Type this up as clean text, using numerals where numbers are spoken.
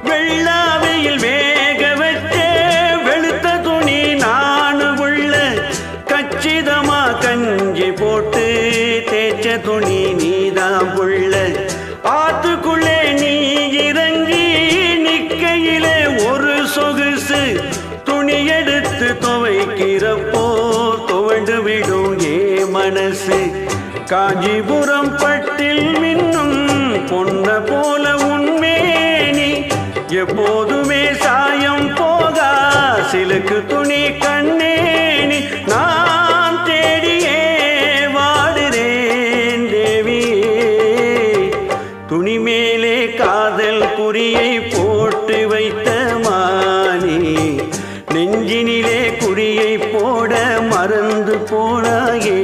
வெள்ளாவையில் வேக வச்ச வெளுத்த துணி நானு உள்ள கச்சிதமா கஞ்சி போட்டு தேய்ச்ச துணி நீதான் புள்ள ஆத்துக்குள்ளே நீ இறங்கி நிக்கையிலே ஒரு சொகுசு துணி எடுத்து துவைக்கிறப்போ துவண்டு விடும் ஏ மனசு காஞ்சிபுரம் பட்டில் மின்னும் பொன்ன போல உன்மேனி எப்போதுமே சாயம் போகா சிலுக்கு துணி கண்ணேனி நான் தேடியே வாடுறேன் தேவியே துணி மேலே காதல் குறியை போட்டு வைத்த மானே நெஞ்சினிலே குறியை போட மறந்து போனாயே